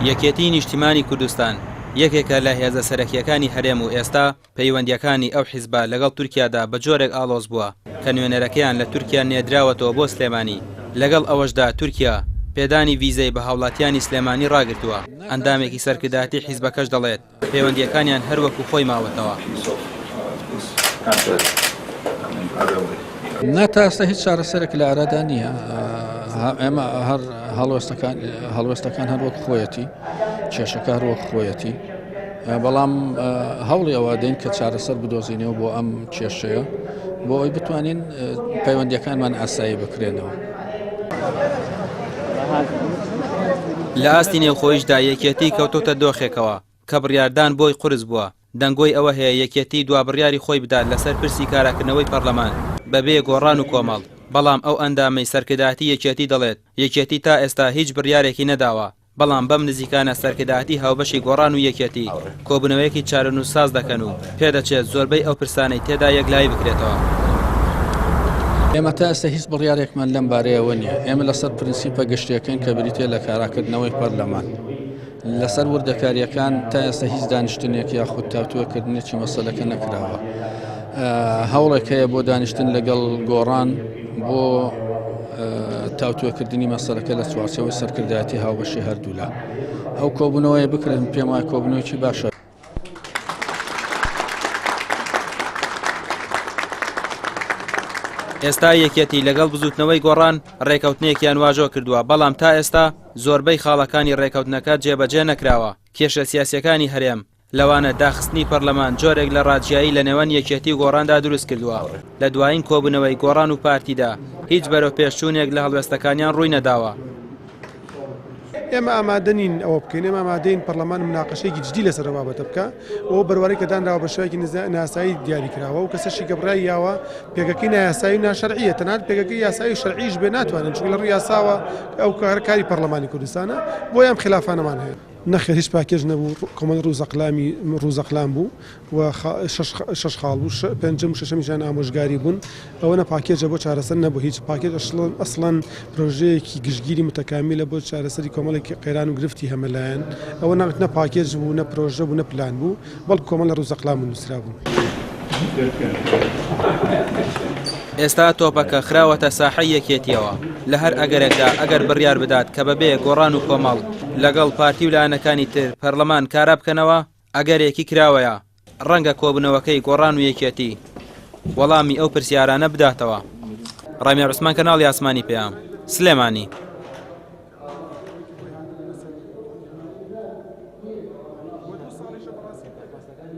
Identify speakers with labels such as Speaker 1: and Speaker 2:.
Speaker 1: یەکێتی نیشتیمانی کوردستان یەکێکە لە هێزە سەرەکیەکانی هەرێم و ئێستا پەیوەندیەکانی ئەو حیزبە لەگەڵ تورکیادا بە جۆرێک ئاڵۆز بووە کە نوێنەرەکەیان لە تورکیا نێدراوەتەوە بۆ سلێمانی. لەگەڵ ئەوەشدا تورکیا پێدانی ڤیزەی بە هاوڵاتیانی سلێمانی ڕاگرتووە. ئەندامێکی سەرکردایەتی حیزبەکەش دەڵێت پەیوەندیەکانیان هەروەکو خۆی ماوەتەوە.
Speaker 2: تا ئێستا هیچ چارەسەرێک لە ئارادا نییە. ئێمە هەر هەڵوێستەکان هەروەک خۆیەتی، کێشەکە هەروەک خۆیەتی، بەڵام هەوڵی ئەوە دەین کە چارەسەر بدۆزینەوە بۆ ئەم کێشەیە بۆ ئەوی بتوانین پەیوەندیەکانمان ئاسایی بکرێنەوە.
Speaker 1: لە ئاستی نێوخۆیشدا یەکێتی کەوتۆتە دۆخێکەوە کە بڕیاردان بۆی قورس بووە. دەنگۆی ئەوە هەیە یەکێتی دوا بڕیاری خۆی بدات لەسەر پرسی کاراکردنەوەی پەرلەمان بەبێ گۆڕان و کۆمەڵ. بەڵام ئەو ئەندامەی سەرکردایەتی یەکێتی دەڵێت یەکێتی تا ئێستا هیچ بڕیارێکی نەداوە. بەڵام بەم نزیکانە سەرکردایەتی هاوبەشی گۆڕان و یەکێتی کۆبوونەوەیەکی چارەنووسساز دەکەن و پێدەچێت زۆربەی ئەو پرسانەی تێدا یەکلایی بکرێتەوە.
Speaker 2: ئێمە تا ئێستا هیچ بڕیارێکمان لەم بارەیەوە نییە. ئێمە لەسەر پرینسیپە گشتیەکەین کە بریتێ لە کاراکردنەوەی پەرلەمان. لەسەر وردەکاریەکان تا ئێستا هیچ دانیشتنێک یاخود تاوتوێکردنێکی مەسەلەکە نەکراوە. هەوڵێک هەیە بۆ دانیشتن لەگەڵ گۆڕان بۆ تاوتوێکردنی مەسەلەکە لە چوارچەوەی سەرکردایەتی هاوبەشی هەردوولا. ئەو کۆبوونەوەی بکرێن پێم وایە کۆبوونەوەیکی باشە.
Speaker 1: ئێستا یەکێتی لەگەڵ بزوتنەوەی گۆڕان ڕێکەوتنێکیان واژۆ کردووە، بەڵام تا ئێستا زۆربەی خاڵەکانی ڕێکەوتنەکە جێبەجێ نەکراوە. کێشە سیاسیەکانی هەرێم لەوانە داخستنی پەرلەمان جۆرێک لە ڕاجایی لە نێوان یەکێتی و گۆڕاندا دروست کردووە. لە دوایین کۆبوونەوەی گۆڕان و پارتیدا هیچ بەرەو پێشچوونێک لە هەڵوێستەکانیان ڕووی نەداوە.
Speaker 3: ئێمە ئامادەنین ئەوە بکەین، ئێمە ئامادەین پەرلەمان مناقەشەیەکی جدی لەسەر بابەتە بکە. ئەوە بەروارەی کە دانراوە بە شێوەیەکی ناسایی دیاریکراوە و کەسەشی کە بڕای یاوە پێگەکەی نایاسایی و ناشەرعیە، تەنانەت پێگەکەی یاسایی شەرعیش بێ ناتوانن، چونکە لە ڕووی یاساوە ئەو کاری پەرلەمانی کوردستانە بۆ ئەم خلافانەمان هەیە. نەخێر هیچ پاکێژ نەبوو، کۆمەڵ ڕووزەقلام بوو و شەش خاڵ بوو، پێنجەم و شەشەمیشان ئامۆژگاری بوون. ئەوە نە پاکێجە بۆ چارەسەر نەبوو، هیچ پاکێج ئەسڵەن پرۆژەیەکی گشتگیری متەکامیلە بۆ چارەسەری کۆمەڵێکی قەیران و گرفتی هەمەلایەن. ئەوە نە پاکێج بوو، نە پرۆژە بوو، نە پلان بوو، بەڵکو کۆمەڵ لە ڕووزەقلام و نووسرا بوو.
Speaker 1: ئێستا تۆپەکە خراوەتە ساحەی یەکێتیەوە لە هەر ئەگەرێکدا ئەگەر بڕیار بدات کە بەبێ گۆڕان و کۆمەڵ لەگەڵ پارتی و لایەنەکانی تر پەرلەمان کارا بکەنەوە، ئەگەرێکی کراوەیە ڕەنگە کۆبوونەوەکەی گۆڕان و یەکێتی وەڵامی ئەو پرسیارانە بداتەوە. ڕامیا عوسمان، کەناڵی ئاسمانی پێیام، سلێمانی.